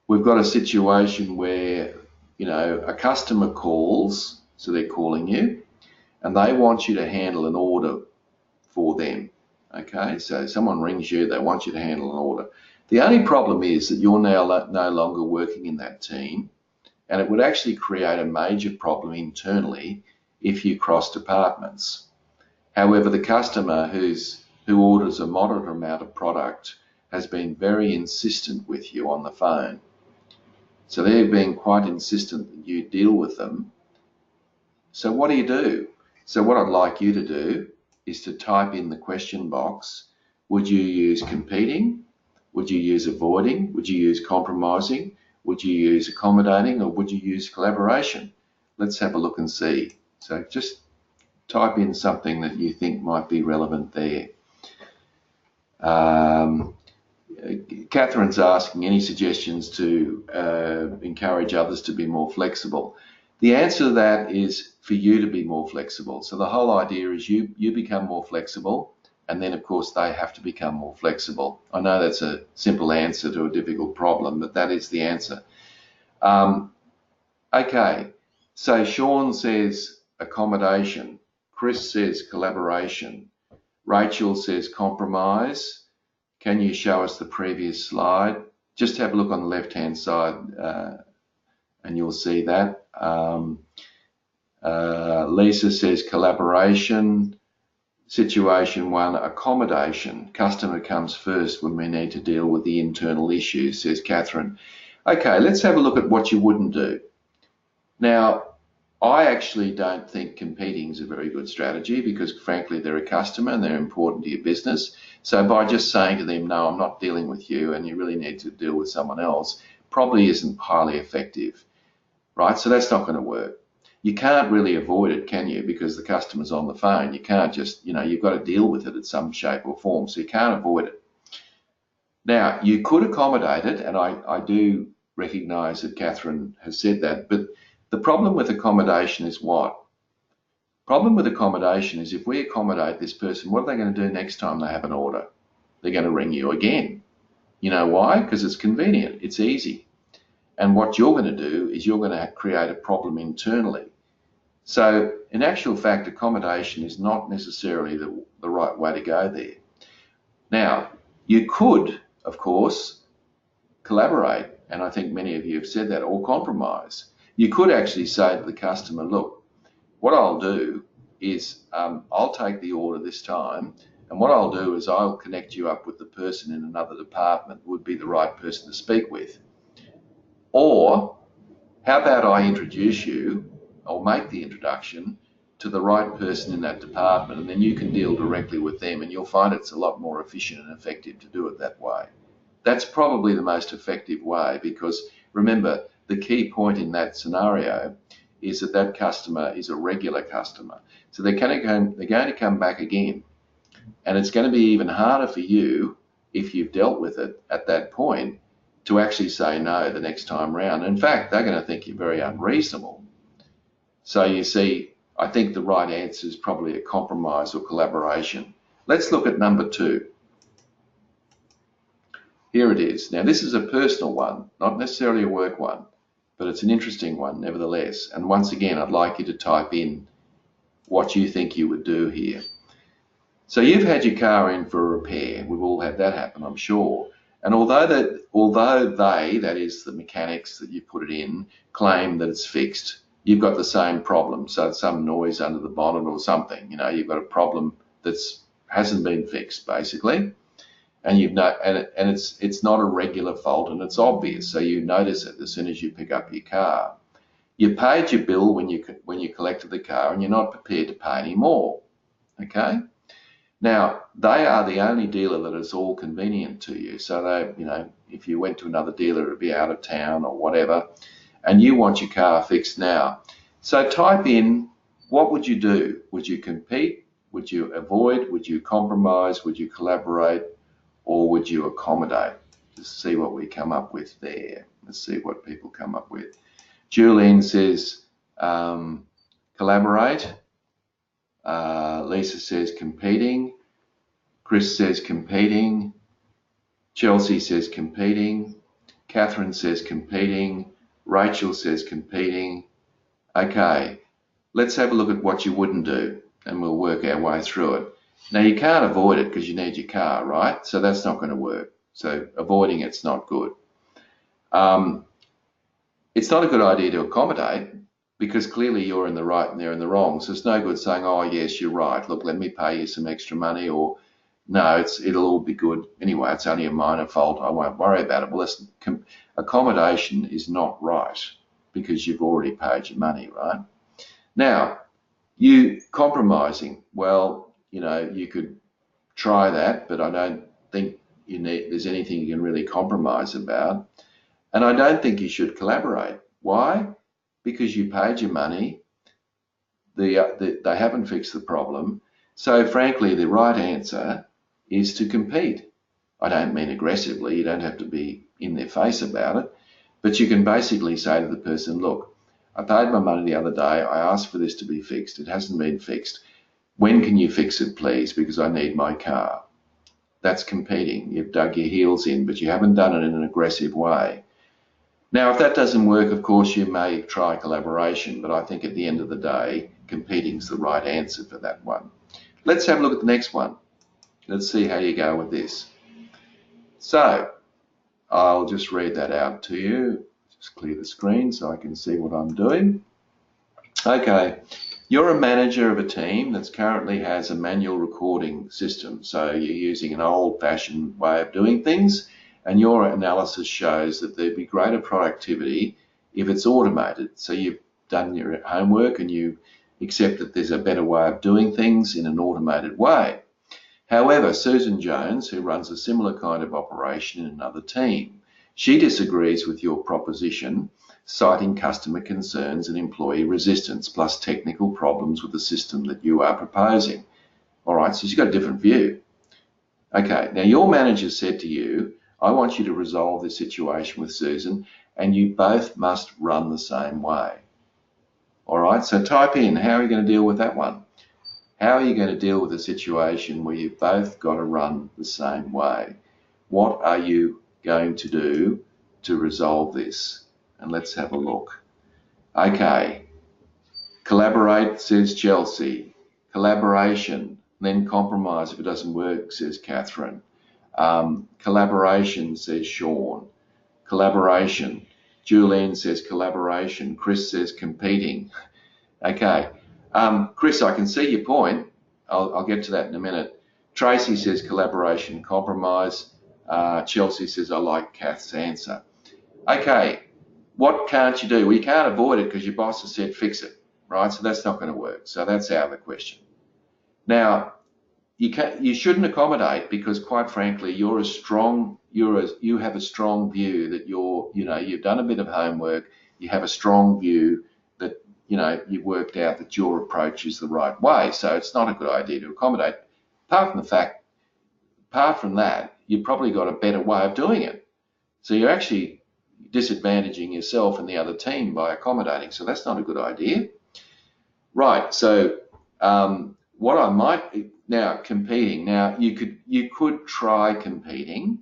We've got a situation where, a customer calls, so they're calling you, and they want you to handle an order for them. Okay, so someone rings you, they want you to handle an order. The only problem is that you're now no longer working in that team, and it would actually create a major problem internally if you cross departments. However, the customer who orders a moderate amount of product has been very insistent with you on the phone. So they're being quite insistent that you deal with them. So what do? So what I'd like you to do is to type in the question box, would you use competing? Would you use avoiding? Would you use compromising? Would you use accommodating? Or would you use collaboration? Let's have a look and see. So just type in something that you think might be relevant there. Catherine's asking any suggestions to encourage others to be more flexible. The answer to that is for you to be more flexible. So the whole idea is you become more flexible, and then of course they have to become more flexible. I know that's a simple answer to a difficult problem, but that is the answer. Okay, so Sean says accommodation, Chris says collaboration, Rachel says compromise. Can you show us the previous slide? Just have a look on the left-hand side and you'll see that. Lisa says collaboration. Situation 1, accommodation. Customer comes first when we need to deal with the internal issues, says Catherine. Okay, let's have a look at what you wouldn't do. Now, I actually don't think competing is a very good strategy because, frankly, they're a customer and they're important to your business. So by just saying to them, no, I'm not dealing with you and you really need to deal with someone else, probably isn't highly effective, right? So that's not going to work. You can't really avoid it, can you? Because the customer's on the phone. You can't just, you've got to deal with it in some shape or form, so you can't avoid it. Now, you could accommodate it, and I do recognise that Catherine has said that, but the problem with accommodation is what? Problem with accommodation is if we accommodate this person, what are they going to do next time they have an order? They're going to ring you again. You know why? Because it's convenient, it's easy. And what you're going to do is you're going to create a problem internally. So in actual fact, accommodation is not necessarily the right way to go there. Now, you could, of course, collaborate, and I think many of you have said that, or compromise. You could actually say to the customer, look, what I'll do is I'll take the order this time, and what I'll do is I'll connect you up with the person in another department who would be the right person to speak with. Or how about I introduce you, or make the introduction to the right person in that department, and then you can deal directly with them, and you'll find it's a lot more efficient and effective to do it that way. That's probably the most effective way, because remember, the key point in that scenario is that that customer is a regular customer. So they're going to come back again. And it's going to be even harder for you, if you've dealt with it at that point, to actually say no the next time round. In fact, they're going to think you're very unreasonable. So you see, I think the right answer is probably a compromise or collaboration. Let's look at number 2. Here it is. Now, this is a personal one, not necessarily a work one, but it's an interesting one nevertheless. And once again, I'd like you to type in what you think you would do here. So you've had your car in for a repair. We've all had that happen, I'm sure. And although they, that is the mechanics that you put it in, claim that it's fixed, you've got the same problem. So it's some noise under the bonnet or something. You know, you've got a problem that hasn't been fixed, basically. And it's not a regular fault, and it's obvious, so you notice it as soon as you pick up your car. You paid your bill when you collected the car, and you're not prepared to pay any more. Okay. Now, they are the only dealer that is all convenient to you. So they, if you went to another dealer, it would be out of town or whatever, and you want your car fixed now. So type in, what would you do? Would you compete? Would you avoid? Would you compromise? Would you collaborate? Or would you accommodate? Just see what we come up with there. Let's see what people come up with. Julian says collaborate. Lisa says competing. Chris says competing. Chelsea says competing. Catherine says competing. Rachel says competing. Okay, let's have a look at what you wouldn't do, and we'll work our way through it. Now, you can't avoid it because you need your car, right? So that's not going to work. So avoiding it's not good. It's not a good idea to accommodate, because clearly you're in the right and they're in the wrong. So it's no good saying, oh, yes, you're right. Look, let me pay you some extra money, or no, it'll all be good. Anyway, it's only a minor fault. I won't worry about it. Well, listen, accommodation is not right because you've already paid your money, right? Now, you compromising, well, you could try that, but I don't think there's anything you can really compromise about. And I don't think you should collaborate. Why? Because you paid your money. They haven't fixed the problem. So frankly, the right answer is to compete. I don't mean aggressively. You don't have to be in their face about it. But you can basically say to the person, look, I paid my money the other day. I asked for this to be fixed. It hasn't been fixed. When can you fix it, please? Because I need my car. That's competing. You've dug your heels in, but you haven't done it in an aggressive way. Now, if that doesn't work, of course, you may try collaboration, but I think at the end of the day, competing's the right answer for that one. Let's have a look at the next one. Let's see how you go with this. So, I'll just read that out to you. Just clear the screen so I can see what I'm doing. Okay. You're a manager of a team that currently has a manual recording system. So you're using an old-fashioned way of doing things, and your analysis shows that there'd be greater productivity if it's automated. So you've done your homework and you accept that there's a better way of doing things in an automated way. However, Susan Jones, who runs a similar kind of operation in another team, she disagrees with your proposition, citing customer concerns and employee resistance, plus technical problems with the system that you are proposing. All right, so she's got a different view. Okay, now your manager said to you, I want you to resolve this situation with Susan, and you both must run the same way. All right, so type in, how are you going to deal with that one? How are you going to deal with a situation where you've both got to run the same way? What are you going to do to resolve this? And let's have a look. Okay, collaborate, says Chelsea. Collaboration, then compromise if it doesn't work, says Catherine. Collaboration, says Sean. Collaboration. Julian says collaboration. Chris says competing. Okay. Chris, I can see your point. I'll get to that in a minute. Tracy says collaboration, compromise. Chelsea says I like Kath's answer. Okay. What can't you do? Well, you can't avoid it because your boss has said fix it, right? So that's not going to work. So that's out of the question. Now, you shouldn't accommodate because, quite frankly, you have a strong view that you've done a bit of homework. You have a strong view that you've worked out that your approach is the right way. So it's not a good idea to accommodate. Apart from that, you've probably got a better way of doing it. So you're actually disadvantaging yourself and the other team by accommodating. So that's not a good idea. Right. So what I might now competing. Now you could try competing,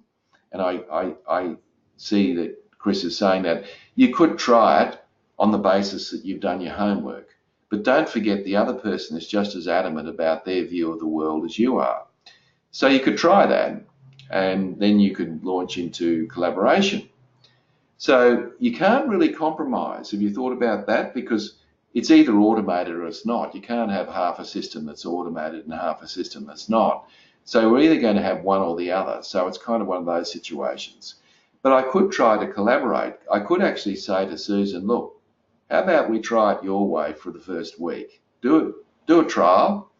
and I see that Chris is saying that you could try it on the basis that you've done your homework. But don't forget the other person is just as adamant about their view of the world as you are. So you could try that, and then you could launch into collaboration. So you can't really compromise. Have you thought about that? Because it's either automated or it's not. You can't have half a system that's automated and half a system that's not. So we're either going to have one or the other. So it's kind of one of those situations. But I could try to collaborate. I could actually say to Susan, look, how about we try it your way for the first week? Do a trial.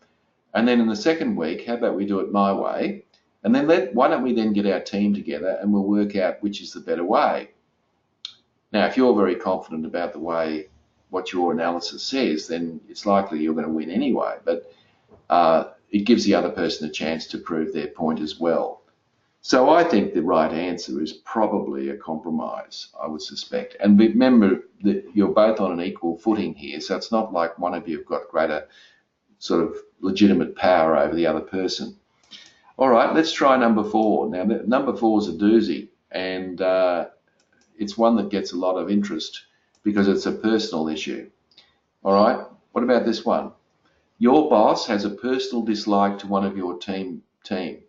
And then in the second week, how about we do it my way? And then why don't we then get our team together and we'll work out which is the better way. Now, if you're very confident about the way what your analysis says, then it's likely you're going to win anyway. But it gives the other person a chance to prove their point as well. So I think the right answer is probably a compromise, I would suspect. And remember that you're both on an equal footing here, so it's not like one of you have got greater sort of legitimate power over the other person. All right, let's try number 4. Now, number 4 is a doozy, and it's one that gets a lot of interest because it's a personal issue. All right, what about this one? Your boss has a personal dislike to one of your team,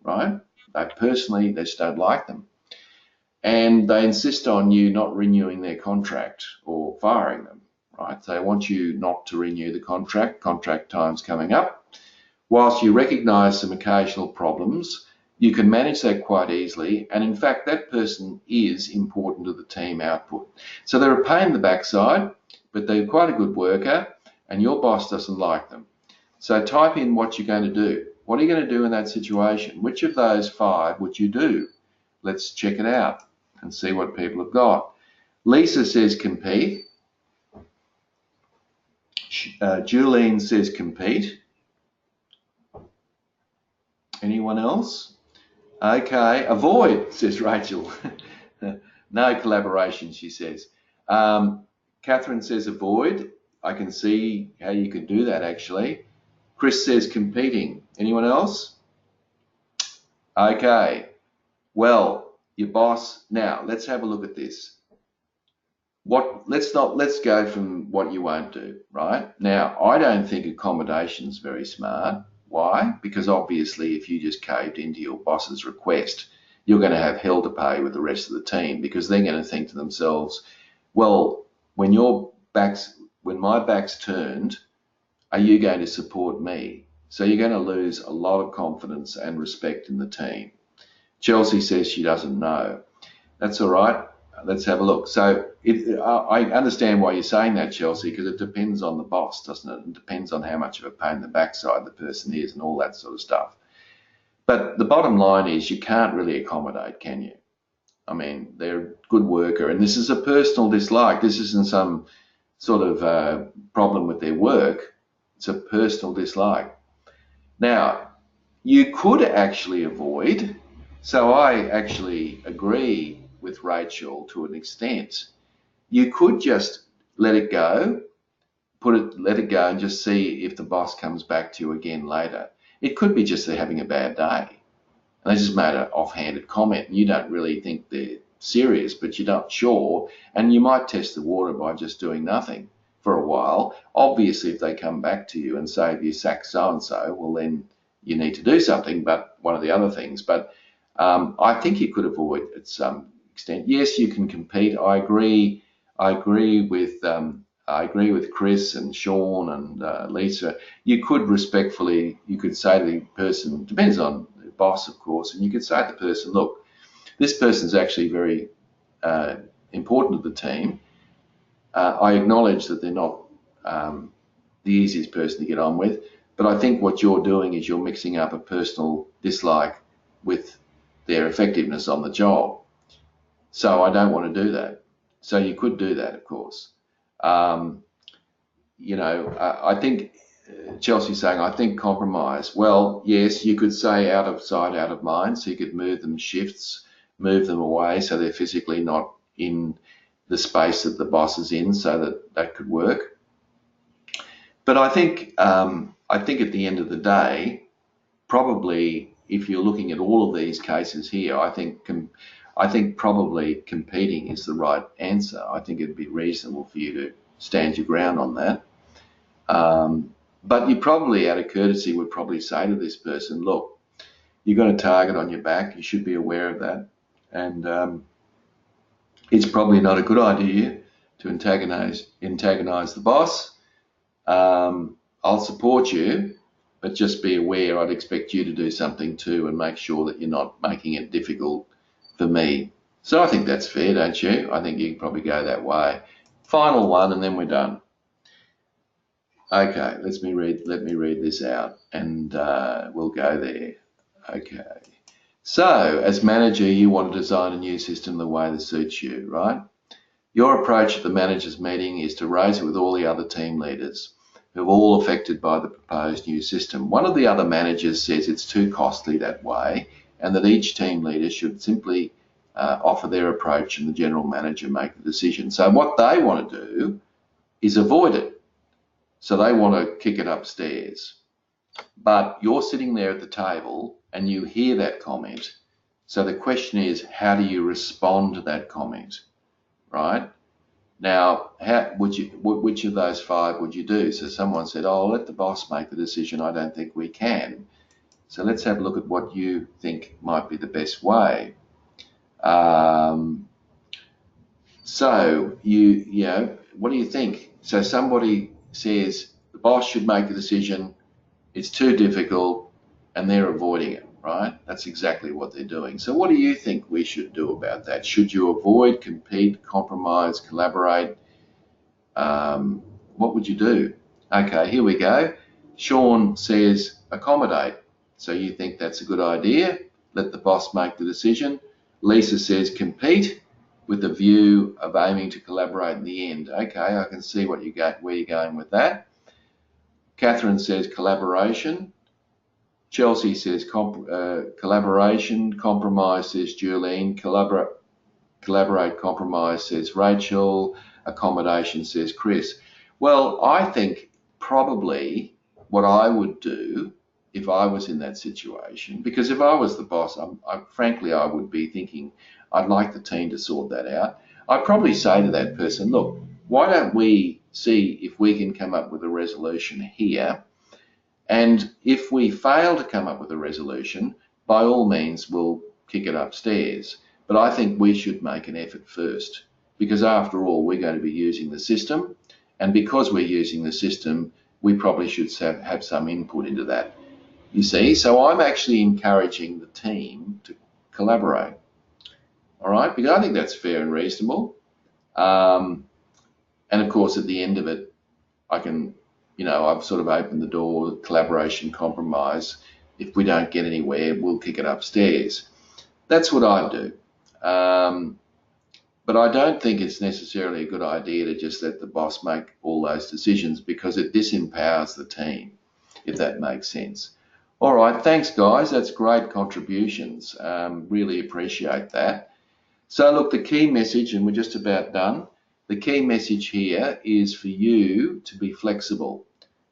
right? They just don't like them. And they insist on you not renewing their contract or firing them, right? They want you not to renew the contract time's coming up. Whilst you recognise some occasional problems, you can manage that quite easily. And in fact, that person is important to the team output. So they're a pain in the backside, but they're quite a good worker and your boss doesn't like them. So type in what you're going to do. What are you going to do in that situation? Which of those 5 would you do? Let's check it out and see what people have got. Lisa says compete. Julene says compete. Anyone else? Okay, avoid, says Rachel. No collaboration, she says. Catherine says avoid. I can see how you could do that actually. Chris says competing. Anyone else? Okay. Well, your boss. Now let's have a look at this. Let's go from what you won't do, right? Now, I don't think accommodation's very smart. Why? Because obviously if you just caved into your boss's request, you're going to have hell to pay with the rest of the team because they're going to think to themselves, well, when my back's turned, are you going to support me? So you're going to lose a lot of confidence and respect in the team. Chelsea says she doesn't know. That's all right. Let's have a look. So I understand why you're saying that, Chelsea, because it depends on the boss, doesn't it? It depends on how much of a pain in the backside the person is and all that sort of stuff. But the bottom line is you can't really accommodate, can you? I mean, they're a good worker, and this is a personal dislike. This isn't some sort of problem with their work. It's a personal dislike. Now, you could actually avoid, so I actually agree with Rachel to an extent. You could just let it go, let it go and just see if the boss comes back to you again later. It could be just they're having a bad day. And they just made an offhanded comment and you don't really think they're serious, but you're not sure. And you might test the water by just doing nothing for a while. Obviously, if they come back to you and say, if you sack so-and-so, well, then you need to do something, but one of the other things. But I think you could avoid at some extent. Yes, you can compete. I agree. I agree with Chris and Sean and Lisa. You could respectfully, you could say to the person, depends on the boss, of course, and you could say to the person, look, this person's actually very important to the team. I acknowledge that they're not the easiest person to get on with, but I think what you're doing is you're mixing up a personal dislike with their effectiveness on the job. So I don't want to do that. So you could do that, of course. Um, I think Chelsea's saying, I think compromise. Well, yes, you could say out of sight, out of mind. So you could move them shifts, move them away so they're physically not in the space that the boss is in, so that could work. But I think at the end of the day, probably if you're looking at all of these cases here, I think probably competing is the right answer. I think it'd be reasonable for you to stand your ground on that. But you probably, out of courtesy, would probably say to this person, look, you've got a target on your back. You should be aware of that. And it's probably not a good idea to antagonize the boss. I'll support you, but just be aware I'd expect you to do something too and make sure that you're not making it difficult for me. So I think that's fair, don't you? I think you can probably go that way. Final one, and then we're done. Okay, let me read this out, and we'll go there. Okay. So, as manager, you want to design a new system the way that suits you, right? Your approach at the managers' meeting is to raise it with all the other team leaders who are all affected by the proposed new system. One of the other managers says it's too costly that way and that each team leader should simply offer their approach and the general manager make the decision. So what they want to do is avoid it. So they want to kick it upstairs. But you're sitting there at the table and you hear that comment. So the question is, how do you respond to that comment, right? Now, which of those five would you do? So someone said, oh, let the boss make the decision. I don't think we can. So let's have a look at what you think might be the best way. So what do you think? So somebody says the boss should make the decision. It's too difficult and they're avoiding it, right? That's exactly what they're doing. So what do you think we should do about that? Should you avoid, compete, compromise, collaborate? What would you do? Okay, here we go. Sean says accommodate. So you think that's a good idea? Let the boss make the decision. Lisa says compete with the view of aiming to collaborate in the end. Okay, I can see where you're going with that. Catherine says collaboration. Chelsea says collaboration. Compromise says Julene. Collaborate, compromise says Rachel. Accommodation says Chris. Well, I think probably what I would do if I was in that situation, because if I was the boss, frankly, I would be thinking I'd like the team to sort that out. I'd probably say to that person, look, why don't we see if we can come up with a resolution here? And if we fail to come up with a resolution, by all means, we'll kick it upstairs. But I think we should make an effort first, because after all, we're going to be using the system. And because we're using the system, we probably should have some input into that. You see, so I'm actually encouraging the team to collaborate. All right, because I think that's fair and reasonable. And of course, at the end of it, I can, I've sort of opened the door, collaboration, compromise. If we don't get anywhere, we'll kick it upstairs. That's what I do. But I don't think it's necessarily a good idea to just let the boss make all those decisions, because it disempowers the team, if that makes sense. All right, thanks guys. That's great contributions. Really appreciate that. So look, the key message, and we're just about done. The key message here is for you to be flexible.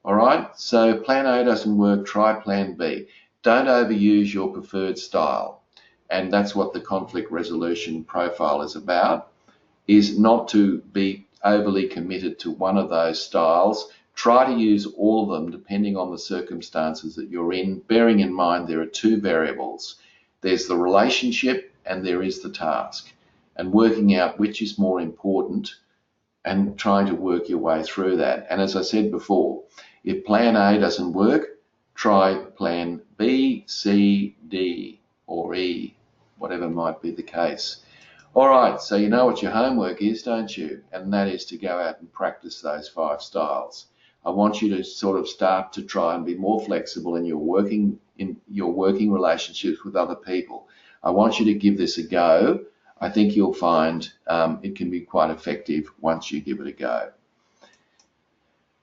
All right, so plan A doesn't work, try plan B. Don't overuse your preferred style. And that's what the conflict resolution profile is about, is not to be overly committed to one of those styles. Try to use all of them depending on the circumstances that you're in, bearing in mind there are two variables. There's the relationship and there is the task, and working out which is more important and trying to work your way through that. And as I said before, if plan A doesn't work, try plan B, C, D, or E, whatever might be the case. All right, so you know what your homework is, don't you? And that is to go out and practice those 5 styles. I want you to sort of start to try and be more flexible in your working relationships with other people. I want you to give this a go. I think you'll find it can be quite effective once you give it a go.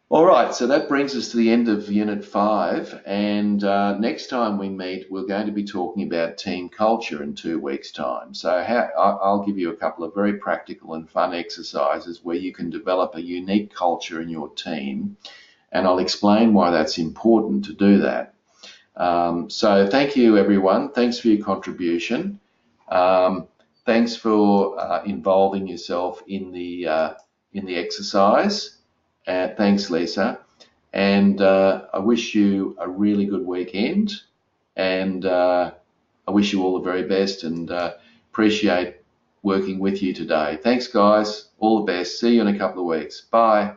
All right, so that brings us to the end of Unit 5, and next time we meet, we're going to be talking about team culture in 2 weeks' time. So I'll give you a couple of very practical and fun exercises where you can develop a unique culture in your team, and I'll explain why that's important to do that. So thank you, everyone. Thanks for your contribution. Thanks for involving yourself in the exercise. Thanks, Lisa. And I wish you a really good weekend. And I wish you all the very best and appreciate working with you today. Thanks, guys. All the best. See you in a couple of weeks. Bye.